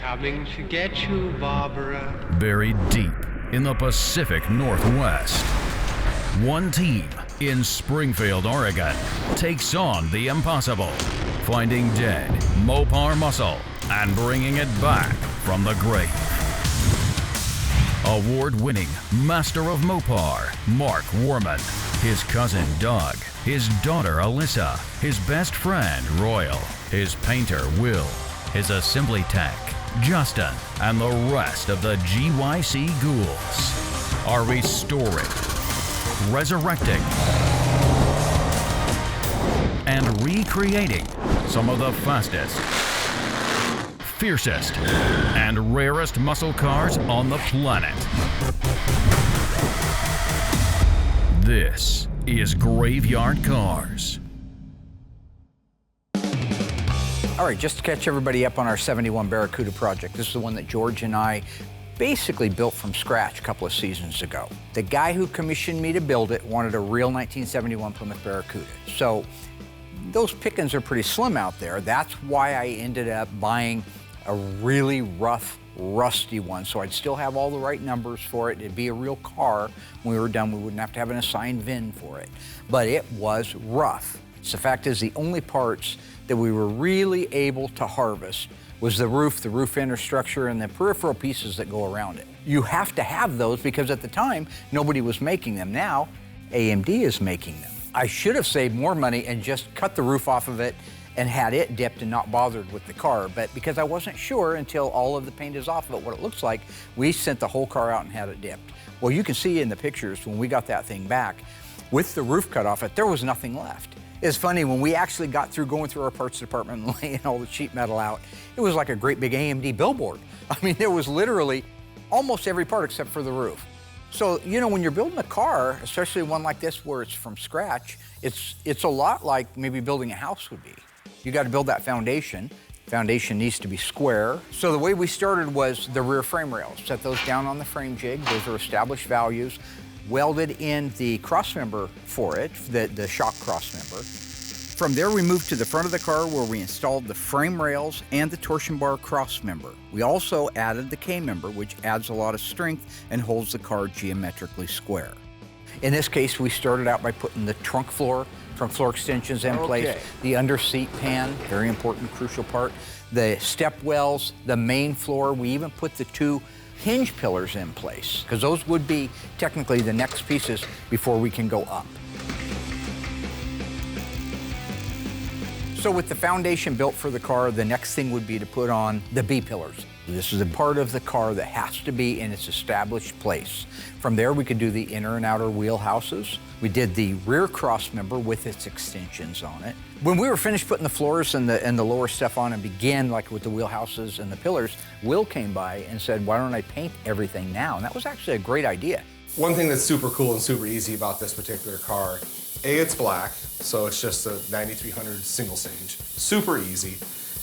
Coming to get you, Barbara. Buried deep in the Pacific Northwest, one team in Springfield, Oregon, takes on the impossible, finding dead Mopar muscle and bringing it back from the grave. Award-winning Master of Mopar, Mark Warman, his cousin Doug, his daughter Alyssa, his best friend Royal, his painter Will, his assembly tech Justin, and the rest of the GYC ghouls are restoring, resurrecting, and recreating some of the fastest, fiercest, and rarest muscle cars on the planet. This is Graveyard Cars. All right, just to catch everybody up on our 71 Barracuda project, this is the one that George and I basically built from scratch a couple of seasons ago. The guy who commissioned me to build it wanted a real 1971 Plymouth Barracuda. So those pickings are pretty slim out there. That's why I ended up buying a really rough, rusty one, so I'd still have all the right numbers for it. It'd be a real car. When we were done, we wouldn't have to have an assigned VIN for it. But it was rough. So the fact is, the only parts that we were really able to harvest was the roof infrastructure, and the peripheral pieces that go around it. You have to have those because at the time, nobody was making them. Now, AMD is making them. I should have saved more money and just cut the roof off of it and had it dipped and not bothered with the car. But because I wasn't sure until all of the paint is off of it what it looks like, we sent the whole car out and had it dipped. Well, you can see in the pictures when we got that thing back, with the roof cut off it, there was nothing left. It's funny, when we actually got through going through our parts department and laying all the sheet metal out, it was like a great big AMD billboard. I mean, there was literally almost every part except for the roof. So, you know, when you're building a car, especially one like this where it's from scratch, it's a lot like maybe building a house would be. You got to build that foundation. Foundation needs to be square. So the way we started was the rear frame rails. Set those down on the frame jig. Those are established values. Welded in the cross member for it, the shock cross member. From there, we moved to the front of the car where we installed the frame rails and the torsion bar cross member. We also added the K member, which adds a lot of strength and holds the car geometrically square. In this case, we started out by putting the trunk floor, front floor extensions in place, the under seat pan, very important, crucial part, the step wells, the main floor. We even put the two hinge pillars in place, because those would be technically the next pieces before we can go up. So with the foundation built for the car, the next thing would be to put on the B pillars. This is a part of the car that has to be in its established place. From there, we could do the inner and outer wheel houses. We did the rear cross member with its extensions on it. When we were finished putting the floors and the lower stuff on and began like with the wheel houses and the pillars, Will came by and said, why don't I paint everything now? And that was actually a great idea. One thing that's super cool and super easy about this particular car, it's black, so it's just a 9300 single stage. Super easy.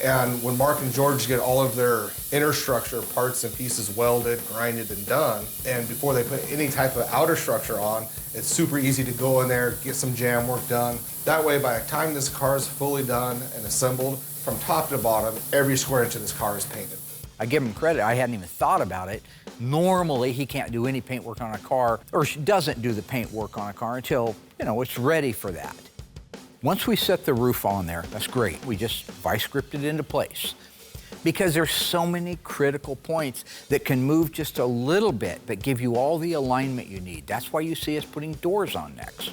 And when Mark and George get all of their inner structure parts and pieces welded, grinded, and done, and before they put any type of outer structure on, it's super easy to go in there, get some jam work done. That way, by the time this car is fully done and assembled, from top to bottom, every square inch of this car is painted. I give him credit, I hadn't even thought about it. Normally, he can't do any paint work on a car, or doesn't do the paint work on a car until, you know, it's ready for that. Once we set the roof on there, that's great. We just vice gripped it into place. Because there's so many critical points that can move just a little bit, but give you all the alignment you need. That's why you see us putting doors on next.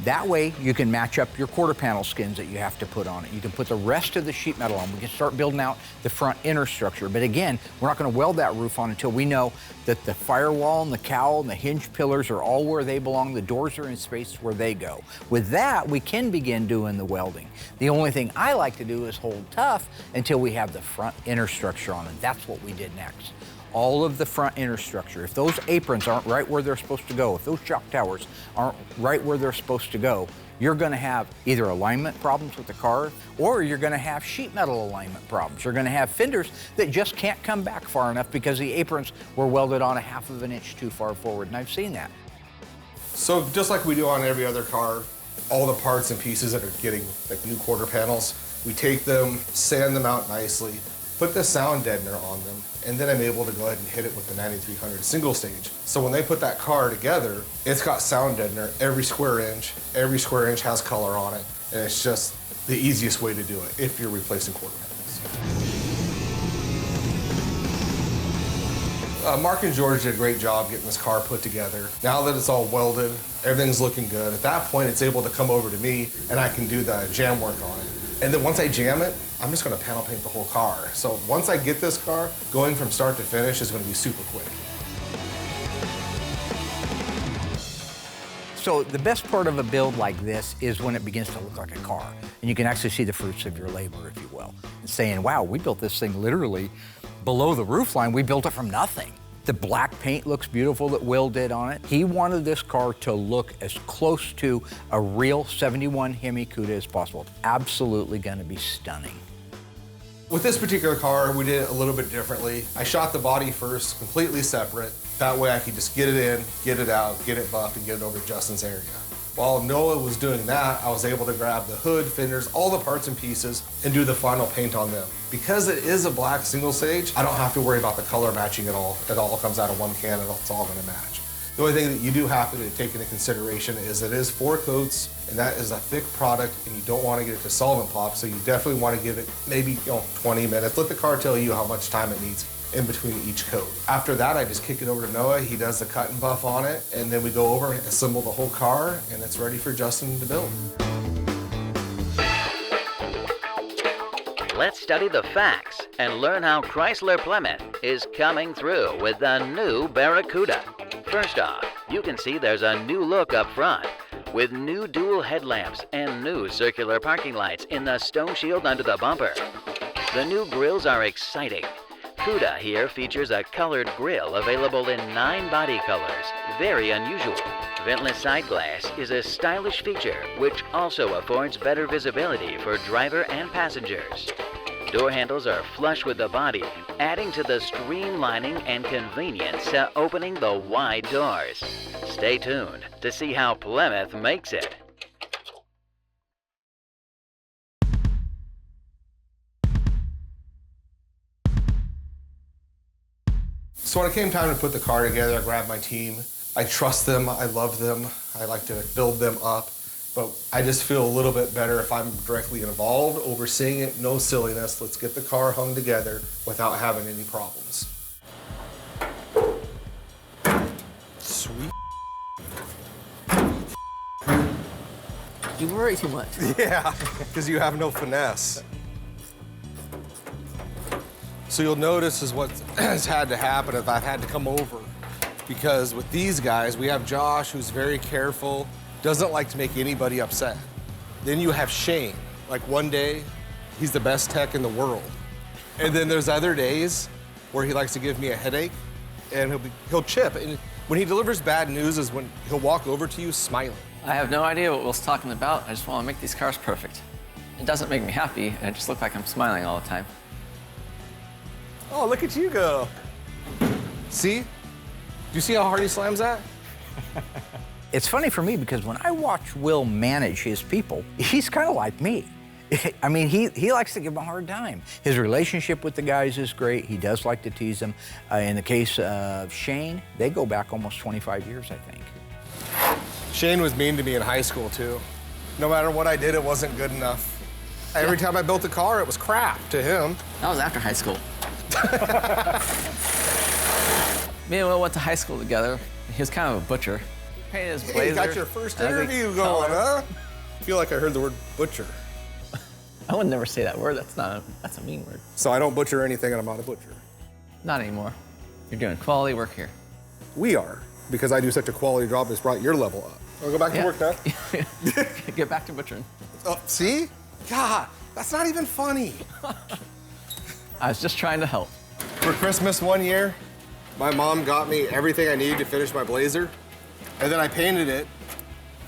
That way, you can match up your quarter panel skins that you have to put on it. You can put the rest of the sheet metal on. We can start building out the front inner structure. But again, we're not going to weld that roof on until we know that the firewall and the cowl and the hinge pillars are all where they belong. The doors are in space where they go. With that, we can begin doing the welding. The only thing I like to do is hold tough until we have the front inner structure on, and that's what we did next. All of the front inner structure. If those aprons aren't right where they're supposed to go, if those shock towers aren't right where they're supposed to go, you're gonna have either alignment problems with the car, or you're gonna have sheet metal alignment problems. You're gonna have fenders that just can't come back far enough because the aprons were welded on 1/2 of an inch too far forward, and I've seen that. So just like we do on every other car, all the parts and pieces that are getting like new quarter panels, we take them, sand them out nicely, put the sound deadener on them, and then I'm able to go ahead and hit it with the 9300 single stage. So when they put that car together, it's got sound deadener every square inch. Every square inch has color on it, and it's just the easiest way to do it if you're replacing quarter panels. Mark and George did a great job getting this car put together. Now that it's all welded, everything's looking good. At that point, it's able to come over to me, and I can do the jam work on it. And then once I jam it, I'm just gonna panel paint the whole car. So once I get this car, going from start to finish is gonna be super quick. So the best part of a build like this is when it begins to look like a car. And you can actually see the fruits of your labor, if you will. And saying, wow, we built this thing literally below the roofline. We built it from nothing. The black paint looks beautiful that Will did on it. He wanted this car to look as close to a real 71 Hemi Cuda as possible. Absolutely gonna be stunning. With this particular car, we did it a little bit differently. I shot the body first, completely separate. That way I could just get it in, get it out, get it buffed, and get it over to Justin's area. While Noah was doing that, I was able to grab the hood, fenders, all the parts and pieces, and do the final paint on them. Because it is a black single stage, I don't have to worry about the color matching at all. It all comes out of one can and it's all gonna match. The only thing that you do have to take into consideration is it is 4 coats, and that is a thick product, and you don't want to get it to solvent pop, so you definitely want to give it maybe 20 minutes. Let the car tell you how much time it needs in between each coat. After that, I just kick it over to Noah. He does the cut and buff on it, and then we go over and assemble the whole car, and it's ready for Justin to build. Let's study the facts and learn how Chrysler Plymouth is coming through with the new Barracuda. First off, you can see there's a new look up front with new dual headlamps and new circular parking lights in the stone shield under the bumper. The new grills are exciting. Cuda here features a colored grille available in 9 body colors, very unusual. Ventless side glass is a stylish feature which also affords better visibility for driver and passengers. Door handles are flush with the body, adding to the streamlining and convenience to opening the wide doors. Stay tuned to see how Plymouth makes it. So when it came time to put the car together, I grabbed my team. I trust them, I love them, I like to build them up, but I just feel a little bit better if I'm directly involved, overseeing it, no silliness. Let's get the car hung together without having any problems. Sweet. You worry too much. Yeah, because you have no finesse. So you'll notice is what has had to happen if I've had to come over. Because with these guys, we have Josh, who's very careful, doesn't like to make anybody upset. Then you have Shane. Like one day, he's the best tech in the world. And then there's other days where he likes to give me a headache, and he'll chip. And when he delivers bad news is when he'll walk over to you smiling. I have no idea what Will's talking about. I just want to make these cars perfect. It doesn't make me happy. I just look like I'm smiling all the time. Oh, look at you go. See? Do you see how hard he slams that? It's funny for me because when I watch Will manage his people, he's kind of like me. I mean, he likes to give them a hard time. His relationship with the guys is great. He does like to tease them. In the case of Shane, they go back almost 25 years, I think. Shane was mean to me in high school, too. No matter what I did, it wasn't good enough. Every time I built a car, it was crap to him. That was after high school. Me and Will went to high school together. He was kind of a butcher. He painted his blazer. Hey, you got your first interview going, huh? I feel like I heard the word butcher. I would never say that word. That's a mean word. So I don't butcher anything, and I'm not a butcher. Not anymore. You're doing quality work here. We are, because I do such a quality job that's brought your level up. I'll go back to work now. Get back to butchering. Oh, see? God, that's not even funny. I was just trying to help. For Christmas one year, my mom got me everything I needed to finish my blazer, and then I painted it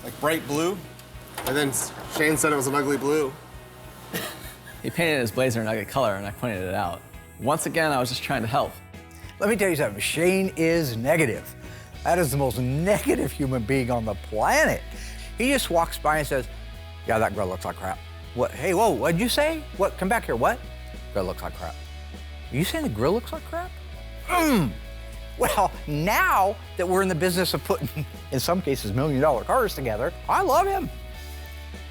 like bright blue, and then Shane said it was an ugly blue. He painted his blazer an ugly color, and I pointed it out. Once again, I was just trying to help. Let me tell you something, Shane is negative. That is the most negative human being on the planet. He just walks by and says, yeah, that girl looks like crap. What? Hey, whoa, what'd you say? What? Come back here, what? Girl looks like crap. Are you saying the grill looks like crap? Well, now that we're in the business of putting, in some cases, million-dollar cars together, I love him.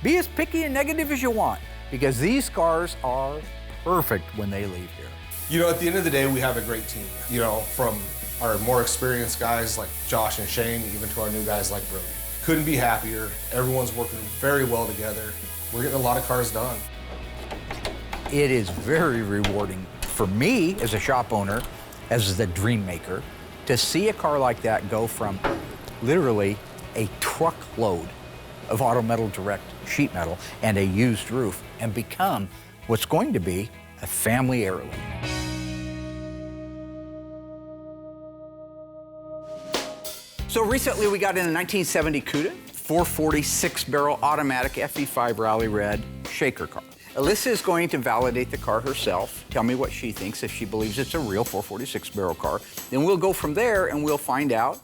Be as picky and negative as you want, because these cars are perfect when they leave here. You know, at the end of the day, we have a great team. You know, from our more experienced guys like Josh and Shane, even to our new guys like Brody. Couldn't be happier. Everyone's working very well together. We're getting a lot of cars done. It is very rewarding for me as a shop owner, as the dream maker, to see a car like that go from literally a truckload of Auto Metal Direct sheet metal and a used roof and become what's going to be a family heirloom. So recently we got in a 1970 Cuda, 440 6-barrel automatic FE5 Rally Red shaker car. Alyssa is going to validate the car herself, tell me what she thinks, if she believes it's a real 446 barrel car. Then we'll go from there and we'll find out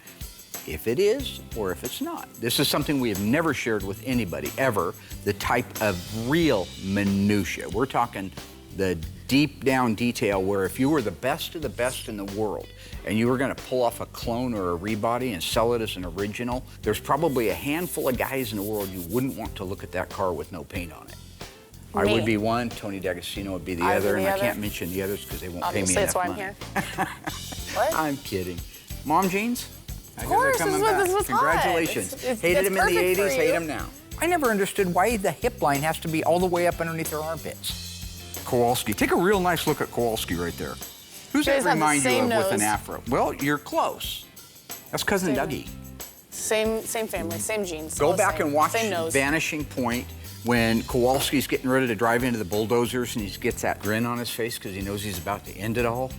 if it is or if it's not. This is something we have never shared with anybody, ever, the type of real minutia. We're talking the deep down detail where if you were the best of the best in the world and you were gonna pull off a clone or a rebody and sell it as an original, there's probably a handful of guys in the world you wouldn't want to look at that car with no paint on it. I would be one, Tony D'Agostino would be the other, and I can't mention the others because they won't pay me enough money. Obviously, that's why I'm here. What? I'm kidding. Mom jeans? Of course, this was Congratulations. Hated him in the 80s, hate him now. I never understood why the hip line has to be all the way up underneath their armpits. Kowalski. Take a real nice look at Kowalski right there. Who's that remind you of with an afro? Well, you're close. That's Cousin Dougie. Same family, same genes. Go back and watch Vanishing Point when Kowalski's getting ready to drive into the bulldozers and he gets that grin on his face because he knows he's about to end it all.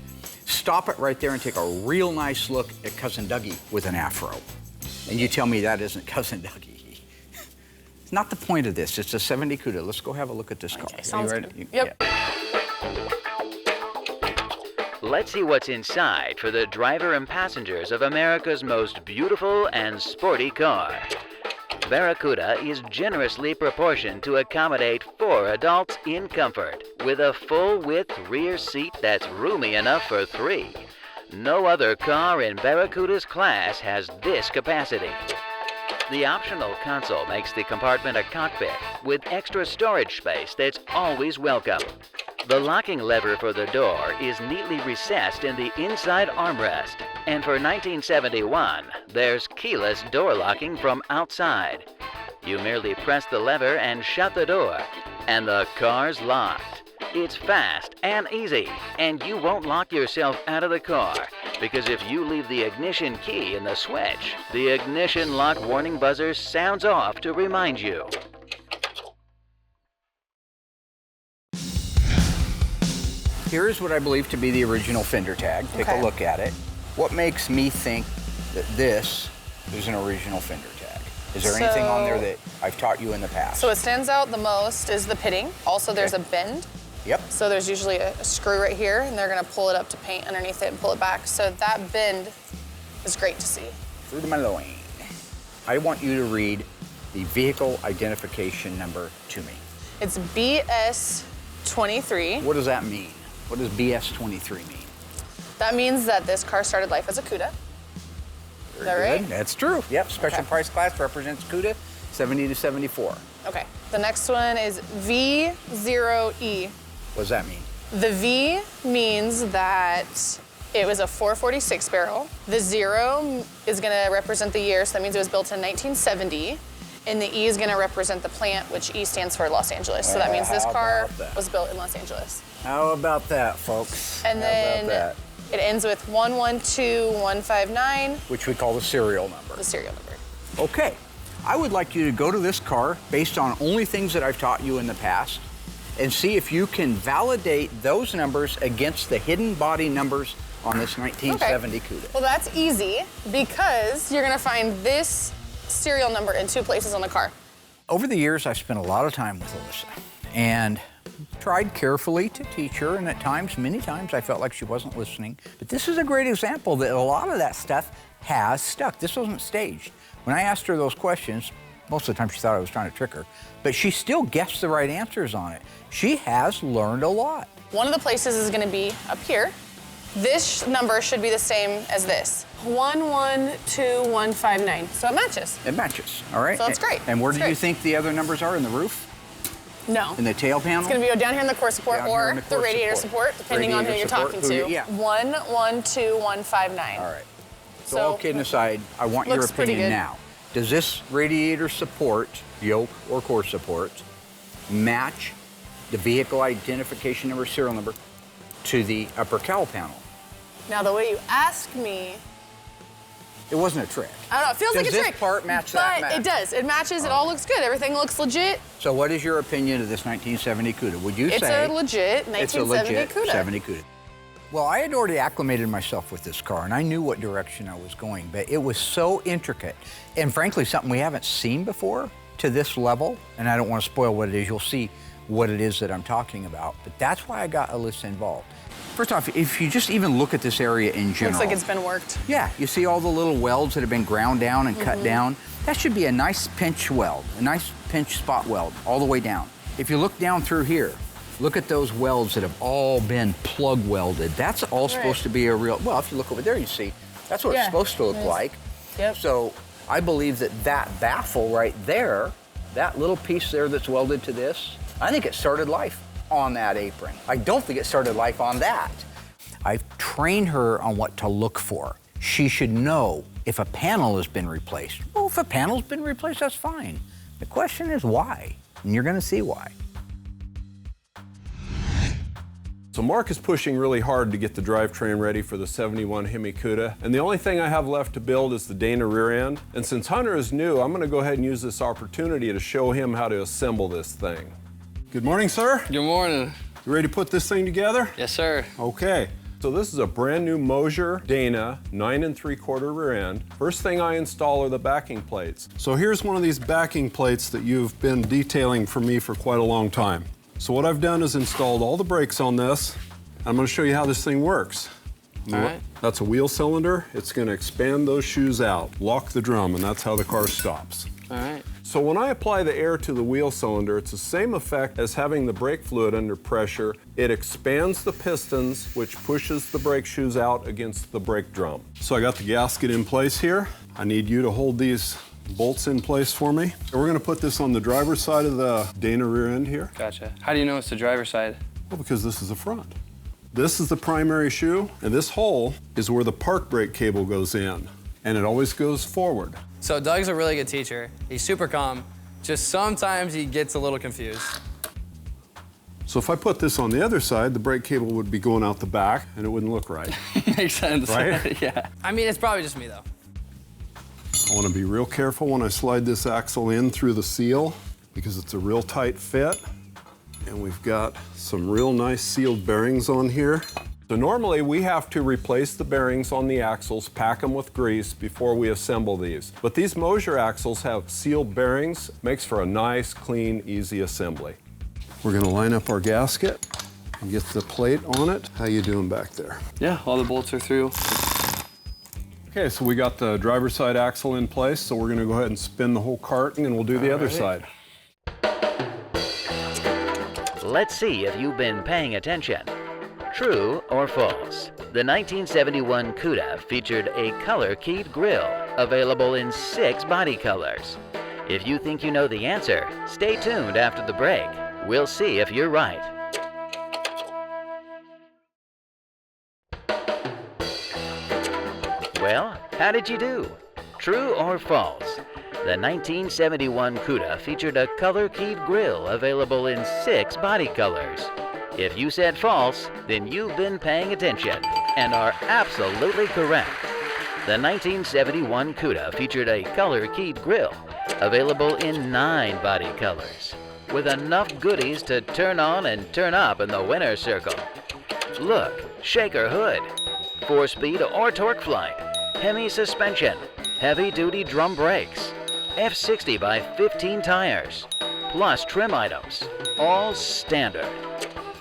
Stop it right there and take a real nice look at Cousin Dougie with an afro. And you tell me that isn't Cousin Dougie. It's not the point of this. It's a 70 Cuda. Let's go have a look at this car. Sounds good. Yep. Let's see what's inside for the driver and passengers of America's most beautiful and sporty car. Barracuda is generously proportioned to accommodate 4 adults in comfort, with a full-width rear seat that's roomy enough for 3. No other car in Barracuda's class has this capacity. The optional console makes the compartment a cockpit, with extra storage space that's always welcome. The locking lever for the door is neatly recessed in the inside armrest, and for 1971, there's keyless door locking from outside. You merely press the lever and shut the door, and the car's locked. It's fast and easy, and you won't lock yourself out of the car, because if you leave the ignition key in the switch, the ignition lock warning buzzer sounds off to remind you. Here's what I believe to be the original fender tag. Take a look at it. What makes me think that this is an original fender tag? Is there anything on there that I've taught you in the past? So what stands out the most is the pitting. Also, there's a bend. Yep. So there's usually a screw right here, and they're gonna pull it up to paint underneath it and pull it back. So that bend is great to see. Through my loin. I want you to read the vehicle identification number to me. It's BS23. What does that mean? What does BS23 mean? That means that this car started life as a Cuda. Is that right? That's true. Yep, special price class represents Cuda, 70 to 74. Okay, the next one is V0E. What does that mean? The V means that it was a 446 barrel. The 0 is gonna represent the year, so that means it was built in 1970. And the E is gonna represent the plant, which E stands for Los Angeles. So that means this car was built in Los Angeles. How about that, folks? And then it ends with 112159. Which we call the serial number. The serial number. Okay, I would like you to go to this car based on only things that I've taught you in the past and see if you can validate those numbers against the hidden body numbers on this 1970 Cuda. Well, that's easy because you're gonna find this serial number in 2 places on the car. Over the years, I've spent a lot of time with Alyssa and tried carefully to teach her, and at times, many times, I felt like she wasn't listening. But this is a great example that a lot of that stuff has stuck. This wasn't staged. When I asked her those questions, Most of the time she thought I was trying to trick her, but she still guessed the right answers on it. She has learned a lot. One of the places is gonna be up here. This number should be the same as this. 112159. So it matches. It matches, all right? So that's great. And where That's do you great. think the other numbers are? In the roof? No. In the tail panel? It's gonna be down here in the core support Down here or in the, core radiator support, depending on who Radiator you're support, talking to. yeah. 112159. All right. So all kidding aside, I want your looks pretty opinion good. now. Does this radiator support, yoke or core support, match the vehicle identification number, serial number, to the upper cowl panel? Now the way you ask me, It wasn't a trick. I don't know, it feels like a Does trick. this part match that But match? it does. It matches. It all looks good. Everything looks legit. So what is your opinion of this 1970 Cuda? Would you It's say a legit 1970 it's a legit Cuda. 70 Cuda? Well, I had already acclimated myself with this car, and I knew what direction I was going, but it was so intricate, and frankly, something we haven't seen before to this level, and I don't want to spoil what it is. You'll see what it is that I'm talking about, but that's why I got Alyssa involved. First off, if you just even look at this area in general. Looks like it's been worked. Yeah, you see all the little welds that have been ground down and cut down? That should be a nice pinch weld, a nice pinch spot weld all the way down. If you look down through here, look at those welds that have all been plug welded. That's all supposed to be a real, well, if you look over there, you see, that's what it's supposed to look like. Yep. So I believe that that baffle right there, that little piece there that's welded to this, I think it started life on that apron. I don't think it started life on that. I've trained her on what to look for. She should know if a panel has been replaced. Well, if a panel's been replaced, that's fine. The question is why, and you're gonna see why. So Mark is pushing really hard to get the drivetrain ready for the 71 Hemi Cuda, and the only thing I have left to build is the Dana rear end. And since Hunter is new, I'm gonna go ahead and use this opportunity to show him how to assemble this thing. Good morning, sir. Good morning. You ready to put this thing together? Yes, sir. Okay. So this is a brand new Mosier Dana 9 3/4 rear end. First thing I install are the backing plates. So here's one of these backing plates that you've been detailing for me for quite a long time. So what I've done is installed all the brakes on this. I'm going to show you how this thing works. All right. That's a wheel cylinder. It's going to expand those shoes out, lock the drum, and that's how the car stops. All right. So when I apply the air to the wheel cylinder, it's the same effect as having the brake fluid under pressure. It expands the pistons, which pushes the brake shoes out against the brake drum. So I got the gasket in place here. I need you to hold these bolts in place for me. So we're gonna put this on the driver's side of the Dana rear end here. Gotcha. How do you know it's the driver's side? Well, because this is the front. This is the primary shoe, and this hole is where the park brake cable goes in, and it always goes forward. So Doug's a really good teacher. He's super calm. Just sometimes he gets a little confused. So if I put this on the other side, the brake cable would be going out the back, and it wouldn't look right. Makes sense. Right? Yeah. I mean, it's probably just me though. I want to be real careful when I slide this axle in through the seal because it's a real tight fit. And we've got some real nice sealed bearings on here. So normally we have to replace the bearings on the axles, pack them with grease before we assemble these. But these Mosier axles have sealed bearings, makes for a nice, clean, easy assembly. We're going to line up our gasket and get the plate on it. How you doing back there? Yeah, all the bolts are through. Okay, so we got the driver's side axle in place, so we're gonna go ahead and spin the whole cart and we'll do the other side. Let's see if you've been paying attention. True or false? The 1971 Cuda featured a color-keyed grille, available in 6 body colors. If you think you know the answer, stay tuned after the break. We'll see if you're right. Well, how did you do? True or false? The 1971 Cuda featured a color-keyed grille available in 6 body colors. If you said false, then you've been paying attention and are absolutely correct. The 1971 Cuda featured a color-keyed grille available in 9 body colors, with enough goodies to turn on and turn up in the winner's circle. Look, shaker hood, 4-speed or torque flight, Hemi suspension, heavy-duty drum brakes, F60 by 15 tires, plus trim items, all standard.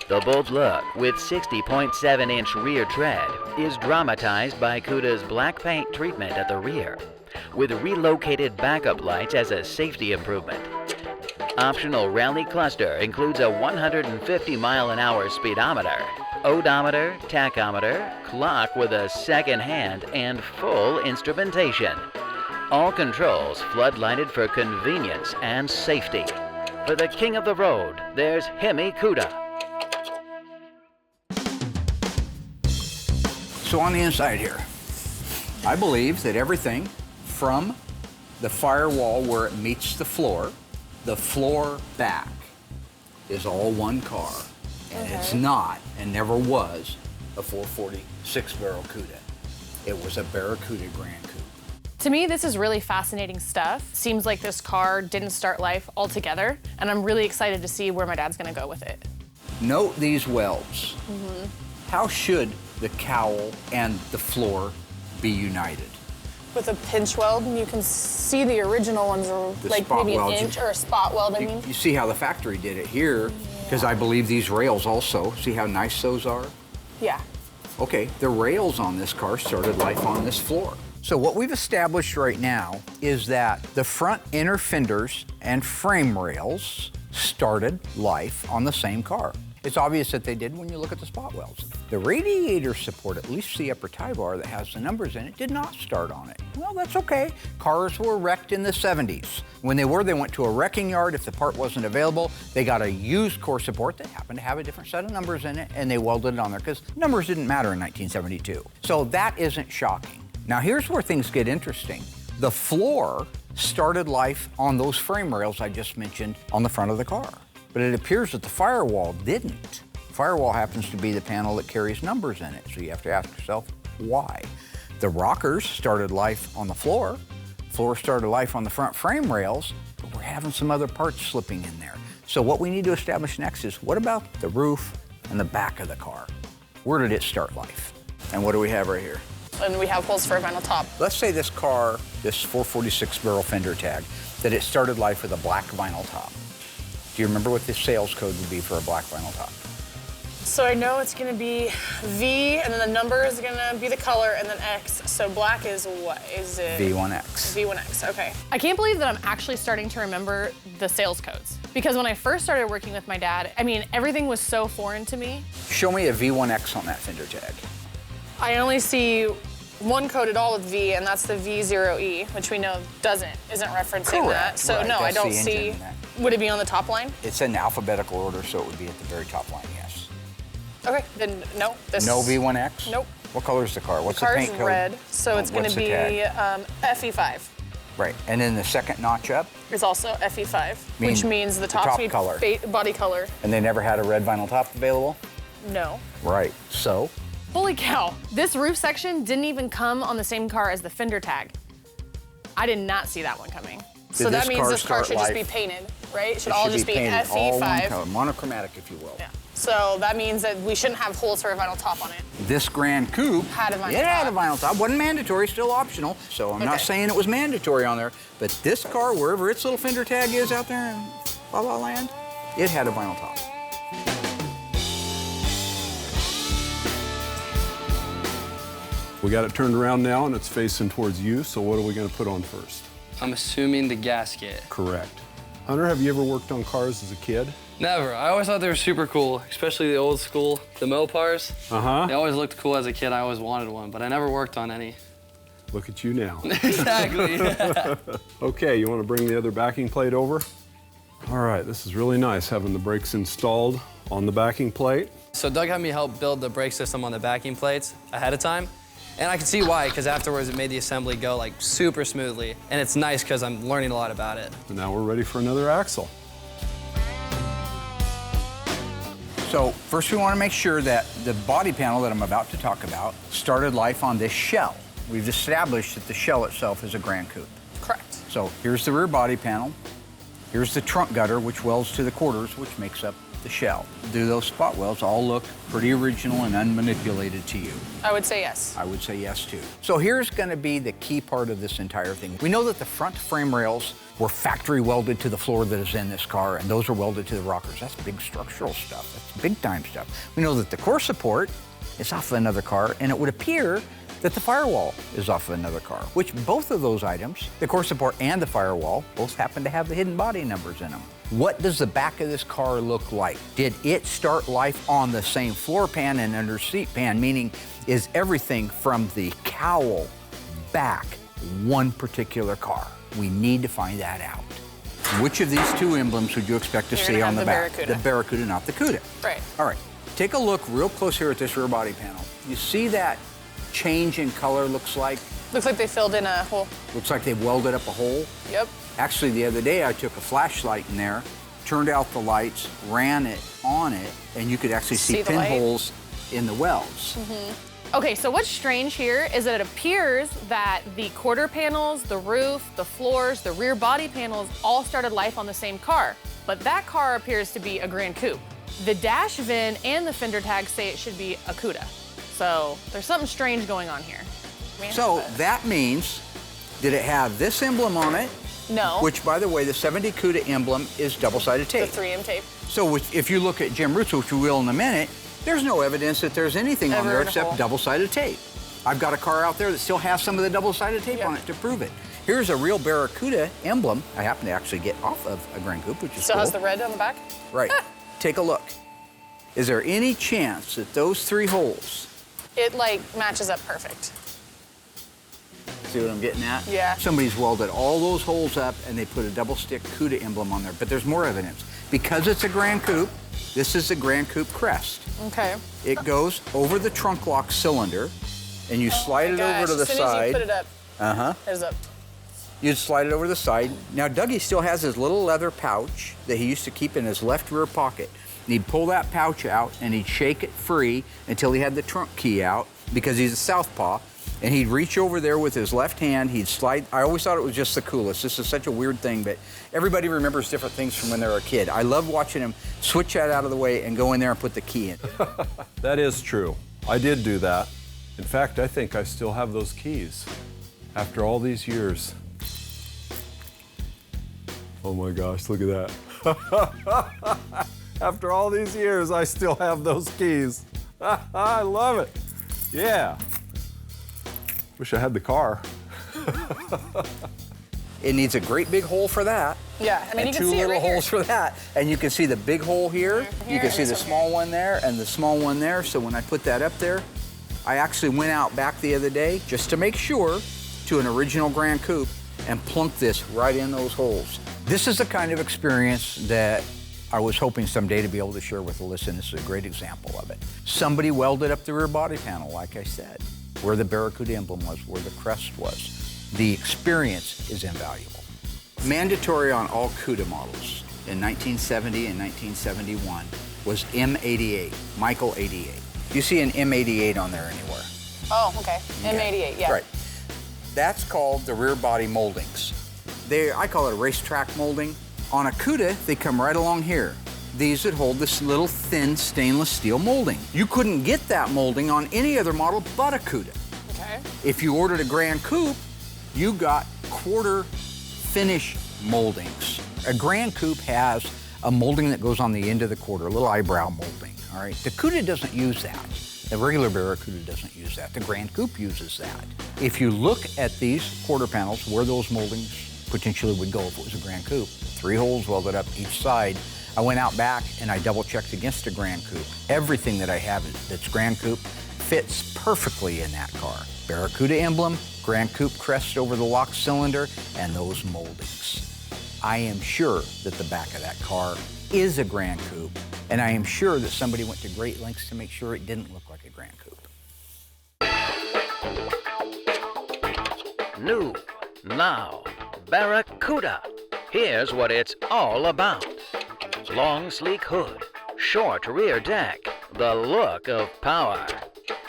The bold look with 60.7-inch rear tread is dramatized by Cuda's black paint treatment at the rear, with relocated backup lights as a safety improvement. Optional rally cluster includes a 150-mile-an-hour speedometer, odometer, tachometer, clock with a second hand, and full instrumentation. All controls floodlighted for convenience and safety. For the king of the road, there's Hemi Cuda. So on the inside here, I believe that everything from the firewall where it meets the floor back is all one car. And it's not, and never was, a 446 barrel Cuda. It was a Barracuda Grand Coupe. To me, this is really fascinating stuff. Seems like this car didn't start life altogether, and I'm really excited to see where my dad's gonna go with it. Note these welds. How should the cowl and the floor be united? With a pinch weld, you can see the original ones are The like spot maybe an weld. inch or a spot weld, I mean. You see how the factory did it here, because I believe these rails also, see how nice those are? Yeah. Okay, the rails on this car started life on this floor. So what we've established right now is that the front inner fenders and frame rails started life on the same car. It's obvious that they did when you look at the spot welds. The radiator support, at least the upper tie bar that has the numbers in it, did not start on it. Well, that's okay. Cars were wrecked in the 70s. When they were, they went to a wrecking yard. If the part wasn't available, they got a used core support that happened to have a different set of numbers in it, and they welded it on there because numbers didn't matter in 1972. So that isn't shocking. Now here's where things get interesting. The floor started life on those frame rails I just mentioned on the front of the car. But it appears that the firewall didn't. Firewall happens to be the panel that carries numbers in it, so you have to ask yourself, why? The rockers started life on the floor. Floor started life on the front frame rails, but we're having some other parts slipping in there. So what we need to establish next is, what about the roof and the back of the car? Where did it start life? And what do we have right here? And we have holes for a vinyl top. Let's say this car, this 446 barrel fender tag, that it started life with a black vinyl top. Do you remember what the sales code would be for a black vinyl top? So I know it's gonna be V, and then the number is gonna be the color, and then X. So black is what? Is it? V1X. V1X, okay. I can't believe that I'm actually starting to remember the sales codes. Because when I first started working with my dad, I mean, everything was so foreign to me. Show me a V1X on that fender tag. I only see one code at all with V, and that's the V0E, which we know isn't referencing that. So Right, no, I that's don't the engine see. in that. Would it be on the top line? It's in alphabetical order, so it would be at the very top line, yes. Okay, then no. This No V1X? Nope. What color is the car? What's the Car's paint code? red, so it's gonna What's the be tag? FE5. Right, and then the second notch up, Is also FE5, which means the top, color. body color. and they never had a red vinyl top available? No. Right, so? Holy cow, this roof section didn't even come on the same car as the fender tag. I did not see that one coming. So Did that this means car this car start should just be life- painted, right? It should It all should just be painted all one FE5. color, monochromatic, if you will. Yeah. So that means that we shouldn't have holes for a vinyl top on it. This Grand Coupe Had a vinyl it had a top. vinyl top. Wasn't mandatory, still optional. So I'm not Okay. saying it was mandatory on there, but this car, wherever its little fender tag is out there in La La Land, it had a vinyl top. We got it turned around now and it's facing towards you, so what are we gonna put on first? I'm assuming the gasket. Correct. Hunter, have you ever worked on cars as a kid? Never. I always thought they were super cool, especially the old school, the Mopars. Uh-huh. They always looked cool as a kid. I always wanted one, but I never worked on any. Look at you now. Exactly. Okay, you wanna bring the other backing plate over? All right, this is really nice having the brakes installed on the backing plate. So Doug had me help build the brake system on the backing plates ahead of time. And I can see why, because afterwards it made the assembly go like super smoothly. And it's nice because I'm learning a lot about it. And now we're ready for another axle. So first we want to make sure that the body panel that I'm about to talk about started life on this shell. We've established that the shell itself is a Grand Coupe. Correct. So here's the rear body panel. Here's the trunk gutter, which welds to the quarters, which makes up the shell. Do those spot welds all look pretty original and unmanipulated to you? I would say yes. I would say yes, too. So here's gonna be the key part of this entire thing. We know that the front frame rails were factory welded to the floor that is in this car, and those are welded to the rockers. That's big structural stuff. That's big time stuff. We know that the core support is off of another car, and it would appear that the firewall is off of another car, which both of those items, the core support and the firewall, both happen to have the hidden body numbers in them. What does the back of this car look like? Did it start life on the same floor pan and under seat pan, meaning is everything from the cowl back one particular car? We need to find that out. Which of these two emblems would you expect to see on the back? Barracuda. The Barracuda, not the Cuda. Right. All right, take a look real close here at this rear body panel. You see that change in color looks like? Looks like they filled in a hole. Looks like they welded up a hole. Yep. Actually, the other day I took a flashlight in there, turned out the lights, ran it on it, and you could actually see the light? pinholes in the welds. Okay, so what's strange here is that it appears that the quarter panels, the roof, the floors, the rear body panels all started life on the same car. But that car appears to be a Grand Coupe. The dash VIN and the fender tags say it should be a Cuda. So there's something strange going on here. So that means, did it have this emblem on it? No. Which, by the way, the 70 Cuda emblem is double-sided tape. The 3M tape. So if you look at Jim Roots, which we will in a minute, there's no evidence that there's anything on Ever there in a except hole. double-sided tape. I've got a car out there that still has some of the double-sided tape on it to prove it. Here's a real Barracuda emblem. I happen to actually get off of a Grand Coupe, which is Still cool. has the red on the back? Right. Take a look. Is there any chance that those 3 holes, It like matches up perfect. see what I'm getting at? Yeah. Somebody's welded all those holes up and they put a double-stick Cuda emblem on there. But there's more evidence. Because it's a Grand Coupe, this is the Grand Coupe crest. Okay. It goes over the trunk lock cylinder, and you slide it over to the As soon as you side. put it up, it's up. You'd slide it over the side. Now, Dougie still has his little leather pouch that he used to keep in his left rear pocket. And he'd pull that pouch out, and he'd shake it free until he had the trunk key out, because he's a southpaw. And he'd reach over there with his left hand, he'd slide. I always thought it was just the coolest. This is such a weird thing, but everybody remembers different things from when they were a kid. I love watching him switch that out of the way and go in there and put the key in. That is true. I did do that. In fact, I think I still have those keys after all these years. Oh my gosh, look at that. After all these years, I still have those keys. I love it. Yeah. Wish I had the car. It needs a great big hole for that. Yeah, I mean, And you can two see it little right here. holes for that. And you can see the big hole here. You can and see the this one small one there and the small one there. So when I put that up there, I actually went out back the other day just to make sure to an original Grand Coupe and plunked this right in those holes. This is the kind of experience that I was hoping someday to be able to share with Alyssa, and this is a great example of it. Somebody welded up the rear body panel, like I said, where the Barracuda emblem was, where the crest was. The experience is invaluable. Mandatory on all Cuda models in 1970 and 1971 was M88, Michael 88. Do you see an M88 on there anywhere? Oh, okay. M88, yeah. Right. That's called the rear body moldings. I call it a racetrack molding. On a Cuda, they come right along here. These would hold this little thin stainless steel molding. You couldn't get that molding on any other model but a Cuda. Okay. If you ordered a Grand Coupe, you got quarter finish moldings. A Grand Coupe has a molding that goes on the end of the quarter, a little eyebrow molding, all right? The Cuda doesn't use that. The regular Barracuda doesn't use that. The Grand Coupe uses that. If you look at these quarter panels, where those moldings potentially would go if it was a Grand Coupe, 3 holes welded up each side. I went out back and I double checked against a Grand Coupe. Everything that I have that's Grand Coupe fits perfectly in that car. Barracuda emblem, Grand Coupe crest over the lock cylinder, and those moldings. I am sure that the back of that car is a Grand Coupe, and I am sure that somebody went to great lengths to make sure it didn't look like a Grand Coupe. New, now, Barracuda. Here's what it's all about. Long, sleek hood, short rear deck, the look of power.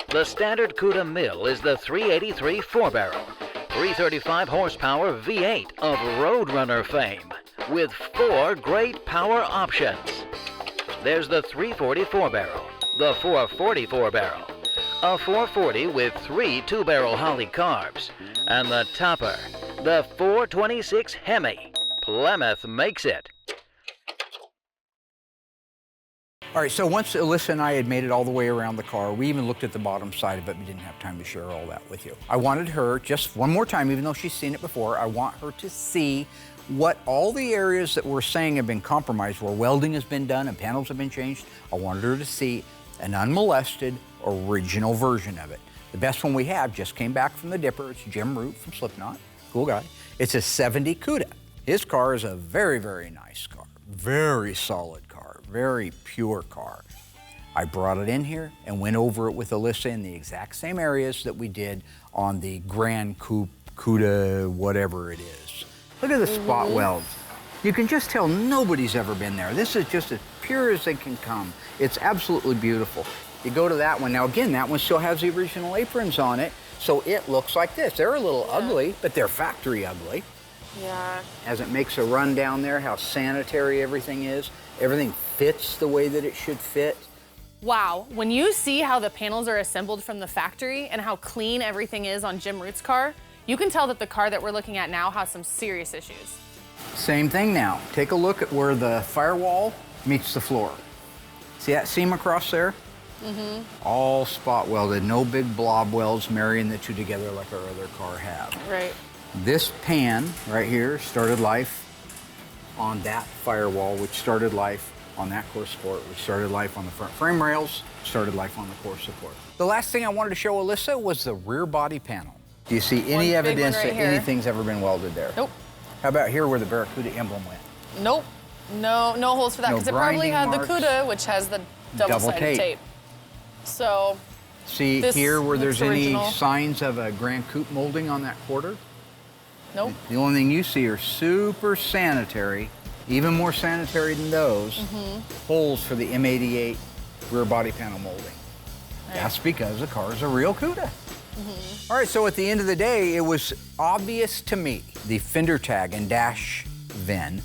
The standard Cuda mill is the 383 4-barrel, 335 horsepower V8 of Roadrunner fame, with 4 great power options. There's the 340 4-barrel, the 440 4-barrel, a 440 with 3 2-barrel Holly carbs, and the topper, the 426 Hemi. Plymouth makes it. All right, so once Alyssa and I had made it all the way around the car, we even looked at the bottom side of it. We didn't have time to share all that with you. I wanted her, just one more time, even though she's seen it before, I want her to see what all the areas that we're saying have been compromised, where welding has been done and panels have been changed. I wanted her to see an unmolested, original version of it. The best one we have just came back from the Dipper. It's Jim Root from Slipknot, cool guy. It's a 70 Cuda. His car is a very, very nice car, very solid car, very pure car. I brought it in here and went over it with Alyssa in the exact same areas that we did on the Grand Coupe, Cuda, whatever it is. Look at the spot welds. You can just tell nobody's ever been there. This is just as pure as they can come. It's absolutely beautiful. You go to that one. Now again, that one still has the original aprons on it, so it looks like this. They're a little ugly, but they're factory ugly. Yeah. As it makes a run down there, how sanitary everything is. Everything fits the way that it should fit. Wow, when you see how the panels are assembled from the factory and how clean everything is on Jim Root's car, you can tell that the car that we're looking at now has some serious issues. Same thing now. Take a look at where the firewall meets the floor. See that seam across there? All spot welded, no big blob welds marrying the two together like our other car have. Right. This pan right here started life on that firewall, which started life on that core support, which started life on the front frame rails, started life on the core support. The last thing I wanted to show Alyssa was the rear body panel. Do you see any One big evidence one right that here. anything's ever been welded there? Nope. How about here where the Barracuda emblem went? Nope. No holes for that, No because it probably grinding had marks. the Cuda, which has the double-sided tape. tape. So, See This here where there's looks any original. signs of a Grand Coupe molding on that quarter? nope. The only thing you see are super sanitary, even more sanitary than those, holes for the M88 rear body panel molding. That's because the car is a real Cuda. All right, so at the end of the day, it was obvious to me, the fender tag and dash VIN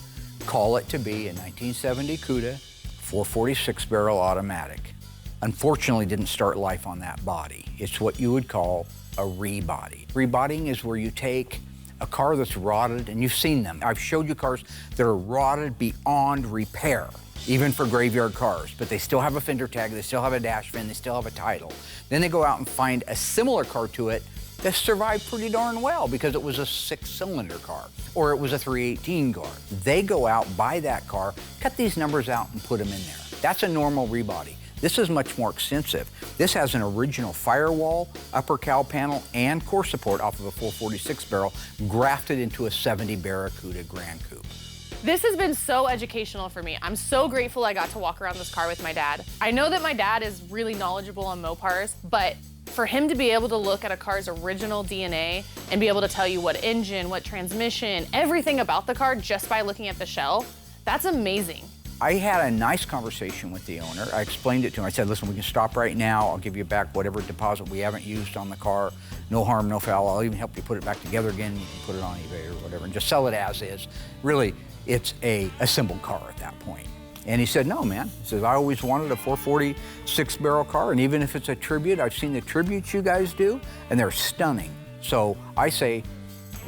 call it to be a 1970 Cuda 446 barrel automatic. Unfortunately, didn't start life on that body. It's what you would call a rebody. Rebodying is where you take a car that's rotted, and you've seen them. I've showed you cars that are rotted beyond repair, even for graveyard cars, but they still have a fender tag, they still have a dash VIN, they still have a title. Then they go out and find a similar car to it that survived pretty darn well because it was a 6-cylinder car or it was a 318 car. They go out, buy that car, cut these numbers out and put them in there. That's a normal rebody. This is much more extensive. This has an original firewall, upper cowl panel, and core support off of a 446 barrel grafted into a 70 Barracuda Grand Coupe. This has been so educational for me. I'm so grateful I got to walk around this car with my dad. I know that my dad is really knowledgeable on Mopars, but for him to be able to look at a car's original DNA and be able to tell you what engine, what transmission, everything about the car just by looking at the shell, that's amazing. I had a nice conversation with the owner. I explained it to him. I said, listen, we can stop right now. I'll give you back whatever deposit we haven't used on the car. No harm, no foul. I'll even help you put it back together again. You can put it on eBay or whatever and just sell it as is. Really, it's a assembled car at that point. And he said, no, man. He says, I always wanted a 446 barrel car, and even if it's a tribute, I've seen the tributes you guys do, and they're stunning. So I say,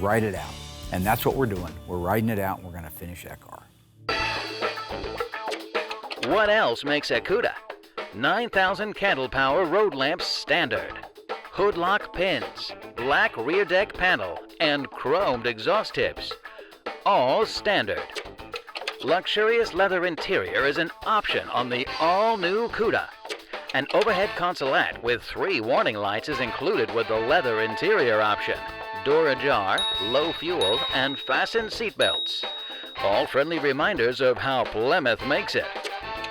ride it out. And that's what we're doing. We're riding it out, and we're gonna finish that car. What else makes a Cuda? 9,000 candle power road lamps standard, hood lock pins, black rear deck panel, and chromed exhaust tips. All standard. Luxurious leather interior is an option on the all-new Cuda. An overhead consolette with 3 warning lights is included with the leather interior option. Door ajar, low fuel, and fastened seatbelts. All friendly reminders of how Plymouth makes it.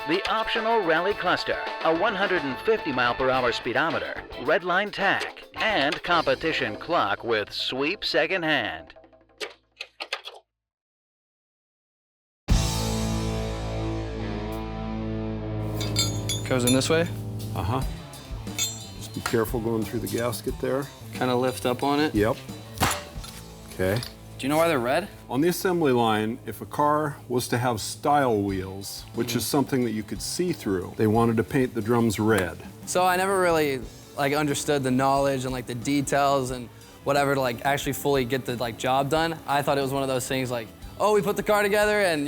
The optional rally cluster, a 150 mph speedometer, redline tach, and competition clock with sweep second hand. Goes in this way. Uh-huh. Just be careful going through the gasket there. Kind of lift up on it. Yep. Okay. Do you know why they're red? On the assembly line, if a car was to have style wheels, which is something that you could see through, they wanted to paint the drums red. So I never really understood the knowledge and the details and whatever to actually fully get the job done. I thought it was one of those things oh, we put the car together and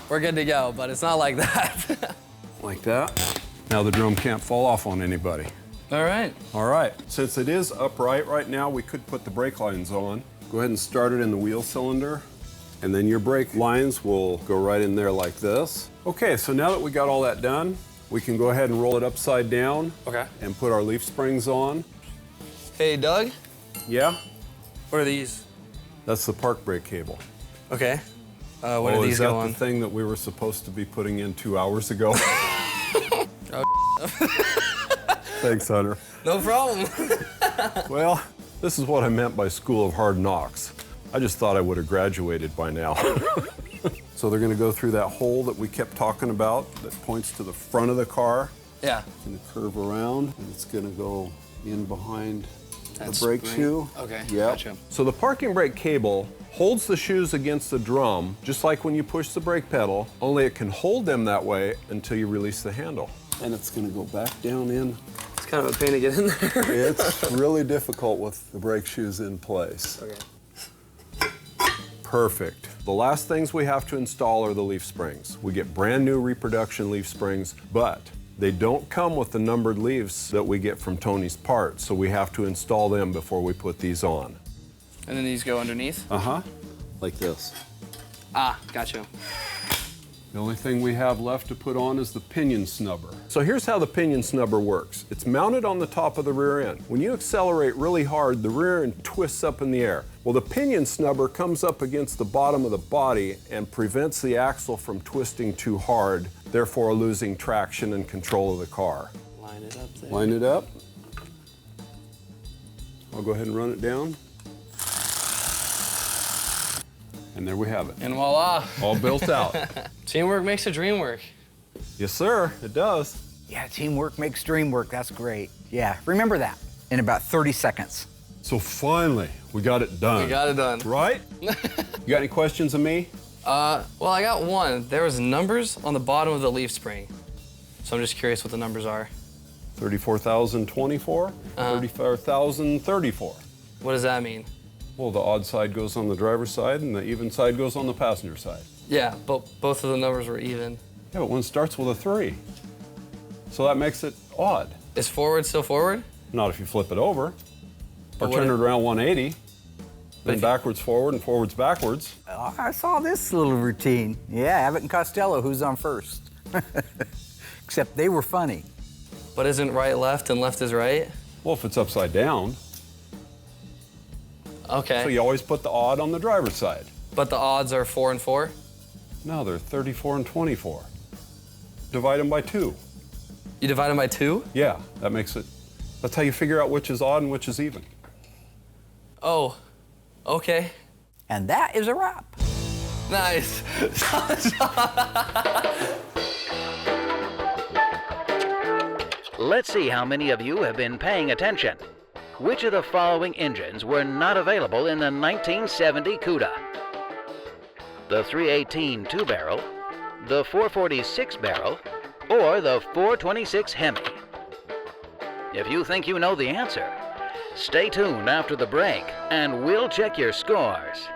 we're good to go, but it's not like that. Like that. Now the drum can't fall off on anybody. All right. All right, since it is upright right now, we could put the brake lines on. Go ahead and start it in the wheel cylinder, and then your brake lines will go right in there like this. Okay, so now that we got all that done, we can go ahead and roll it upside down. Okay. And put our leaf springs on. Hey, Doug, Yeah, what are these? that's the park brake cable. Okay. What do Oh, these is that go on? the thing that we were supposed to be putting in 2 hours ago? Thanks, Hunter. No problem. Well, this is what I meant by School of Hard Knocks. I just thought I would have graduated by now. So they're gonna go through that hole that we kept talking about that points to the front of the car. Yeah. It's gonna curve around and it's gonna go in behind That the brake spring? shoe. Okay, Yep. gotcha. So the parking brake cable holds the shoes against the drum, just like when you push the brake pedal, only it can hold them that way until you release the handle. And it's gonna go back down in. It's kind of a pain to get in there. It's really difficult with the brake shoes in place. Okay. Perfect. The last things we have to install are the leaf springs. We get brand new reproduction leaf springs, but they don't come with the numbered leaves that we get from Tony's parts, so we have to install them before we put these on. And then these go underneath? Uh-huh, like this. Ah, gotcha. The only thing we have left to put on is the pinion snubber. So here's how the pinion snubber works. It's mounted on the top of the rear end. When you accelerate really hard, the rear end twists up in the air. Well, the pinion snubber comes up against the bottom of the body and prevents the axle from twisting too hard, therefore losing traction and control of the car. Line it up there. Line it up. I'll go ahead and run it down. And there we have it. And voila. All built out. Teamwork makes the dream work. Yes, sir, it does. Yeah, teamwork makes dream work. That's great. Yeah, remember that in about 30 seconds. So finally, we got it done. We got it done. Right? You got any questions of me? Well, I got one. There was numbers on the bottom of the leaf spring. So I'm just curious what the numbers are. 34,024, 34,034. What does that mean? Well, the odd side goes on the driver's side and the even side goes on the passenger side. Yeah, but both of the numbers were even. Yeah, but one starts with a 3. So that makes it odd. Is forward still forward? Not if you flip it over. But Or what turn it if- around 180. Then if- backwards forward and forwards backwards. Oh, I saw this little routine. Yeah, Abbott and Costello, who's on first? Except they were funny. But isn't right left and left is right? Well, if it's upside down, Okay. so you always put the odd on the driver's side. But the odds are 4 and 4? No, they're 34 and 24. Divide them by 2. You divide them by 2? Yeah, that makes it, that's how you figure out which is odd and which is even. Oh, okay. And that is a wrap. Nice. Let's see how many of you have been paying attention. Which of the following engines were not available in the 1970 Cuda? The 318 2-barrel, the 446 barrel, or the 426 Hemi? If you think you know the answer, stay tuned after the break and we'll check your scores.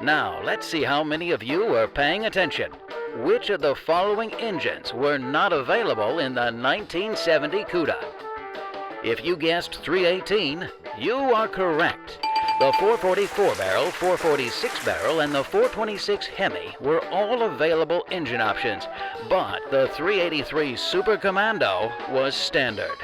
Now, let's see how many of you are paying attention. Which of the following engines were not available in the 1970 Cuda? If you guessed 318, you are correct. The 444 barrel, 446 barrel, and the 426 Hemi were all available engine options, but the 383 Super Commando was standard.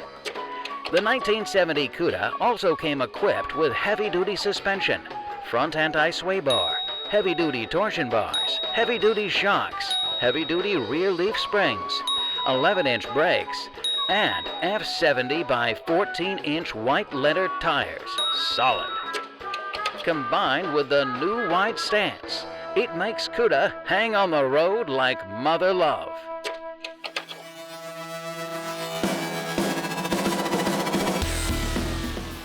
The 1970 Cuda also came equipped with heavy-duty suspension, front anti-sway bar, heavy-duty torsion bars, heavy-duty shocks, heavy-duty rear leaf springs, 11-inch brakes, and F70 by 14-inch white letter tires, solid. Combined with the new wide stance, it makes Cuda hang on the road like mother love.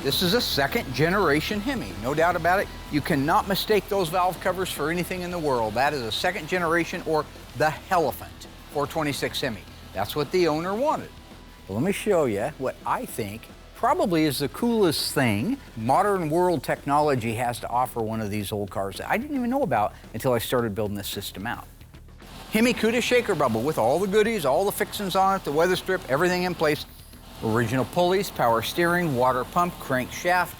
This is a second-generation Hemi, no doubt about it. You cannot mistake those valve covers for anything in the world. That is a second generation, or the Helephant 426 Hemi. That's what the owner wanted. Well, let me show you what I think probably is the coolest thing modern world technology has to offer one of these old cars that I didn't even know about until I started building this system out. Hemi Cuda shaker bubble with all the goodies, all the fixings on it, the weather strip, everything in place. Original pulleys, power steering, water pump, crankshaft,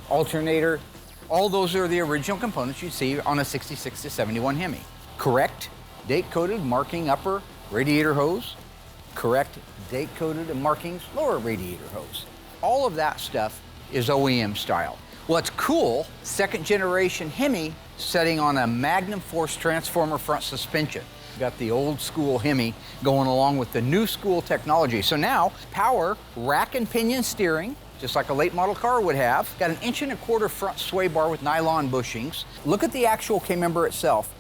alternator. All those are the original components you see on a 66 to 71 Hemi. Correct date-coded marking upper radiator hose. Correct date-coded and markings lower radiator hose. All of that stuff is OEM style. What's cool, second generation Hemi setting on a Magnum Force transformer front suspension. Got the old school Hemi going along with the new school technology. So now, power, rack and pinion steering, just like a late model car would have. Got an 1.25" front sway bar with nylon bushings. Look at the actual K-member itself.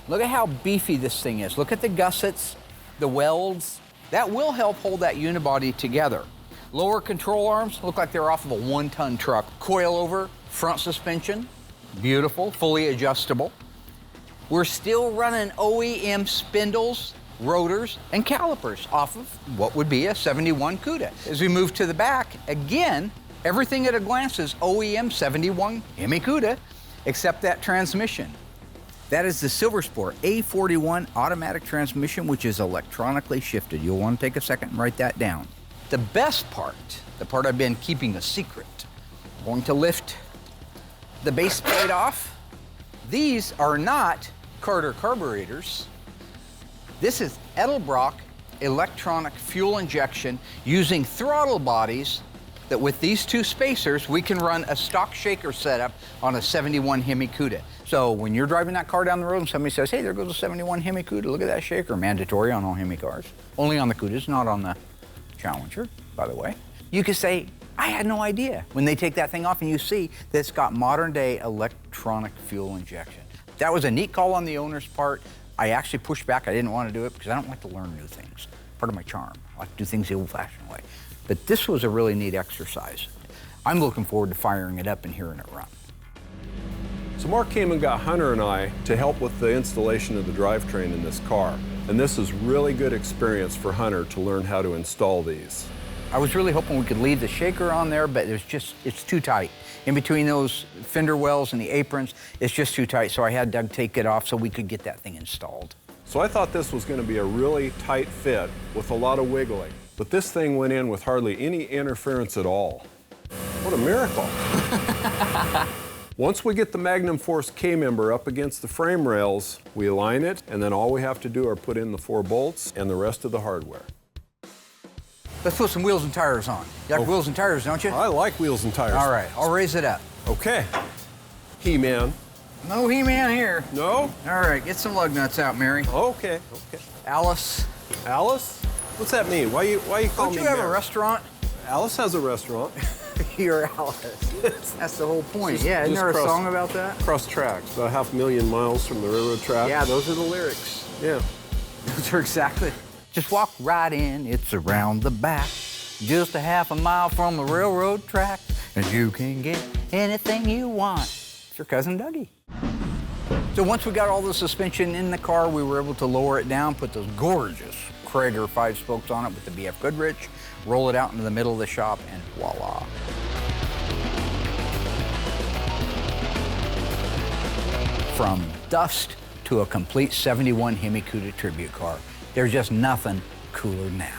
Look at how beefy this thing is. Look at the gussets, the welds. That will help hold that unibody together. Lower control arms look like they're off of a 1-ton truck. Coil-over front suspension, beautiful, fully adjustable. We're still running OEM spindles, rotors, and calipers off of what would be a 71 Cuda. As we move to the back, again, everything at a glance is OEM 71 Hemi Cuda, except that transmission. That is the Silver Sport A41 automatic transmission, which is electronically shifted. You'll want to take a second and write that down. The best part, the part I've been keeping a secret, I'm going to lift the base plate off. These are not Carter carburetors. This is Edelbrock electronic fuel injection using throttle bodies that with these two spacers, we can run a stock shaker setup on a 71 Hemi Cuda. So when you're driving that car down the road and somebody says, hey, there goes a 71 Hemi Cuda, look at that shaker, mandatory on all Hemi cars. Only on the Cudas, not on the Challenger, by the way. You can say, I had no idea. When they take that thing off and you see that it's got modern day electronic fuel injection. That was a neat call on the owner's part. I actually pushed back. I didn't want to do it because I don't like to learn new things. Part of my charm. I like to do things the old-fashioned way. But this was a really neat exercise. I'm looking forward to firing it up and hearing it run. So Mark came and got Hunter and I to help with the installation of the drivetrain in this car. And this is really good experience for Hunter to learn how to install these. I was really hoping we could leave the shaker on there, but it's too tight. In between those fender wells and the aprons, it's just too tight, so I had Doug take it off so we could get that thing installed. So I thought this was going to be a really tight fit with a lot of wiggling. But this thing went in with hardly any interference at all. What a miracle. Once we get the Magnum Force K-member up against the frame rails, we align it, and then all we have to do are put in the 4 bolts and the rest of the hardware. Let's put some wheels and tires on. You like wheels and tires, don't you? I like wheels and tires. All right, I'll raise it up. Okay. He-Man. No He-Man here. No? All right, get some lug nuts out, Mary. Okay, okay. Alice. Alice? What's that mean? Why you call me Don't you have Mary? a restaurant? Alice has a restaurant. You're Alice. That's the whole point. Yeah, isn't there a song about that? Cross tracks, about 500,000 miles from the railroad track. Yeah, those are the lyrics. Yeah. Those are exactly. Just walk right in, it's around the back. Just a 1/2 mile from the railroad track, and you can get anything you want. It's your cousin Dougie. So once we got all the suspension in the car, we were able to lower it down, put those gorgeous Krager 5 spokes on it with the BF Goodrich, roll it out into the middle of the shop, and voila. From dust to a complete 71 Hemi Cuda tribute car. There's just nothing cooler than that.